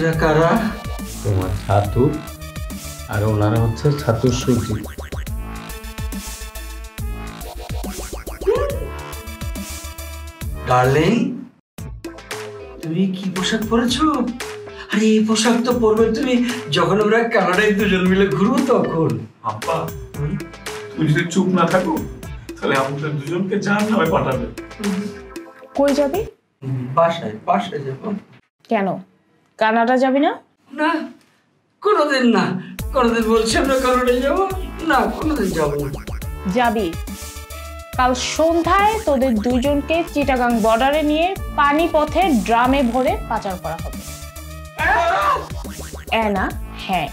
এরা কারা? তোমার ছাতু আর ওনারা হচ্ছে ছাতুর সুজি। ডার্লিং, তুমি কি পোশাক পরেছো? আরে এই পোশাক তো পরবে তুমি যখন আমরা কানাডায় দুজন মিলে ঘুরবো তখন। আব্বা, তুমি যদি চুপ না থাকো তাহলে আমাদের দুজনকে জাহান্নামে পাঠাবে। কই যাবি? বাসায় বাসায় যাবো। কেন কানাডা যাবি না? না, কোনোদিন না। কোনোদিন বলছি আমরা কানাডায় যাবো না, কোনোদিন যাবো না। যাবি। কাল সন্ধ্যায় তোদের দুইজনকে চিটাগাং বর্ডারে নিয়ে পানিপথে ড্রামে ভরে পাচার করা হবে। না হ্যাঁ।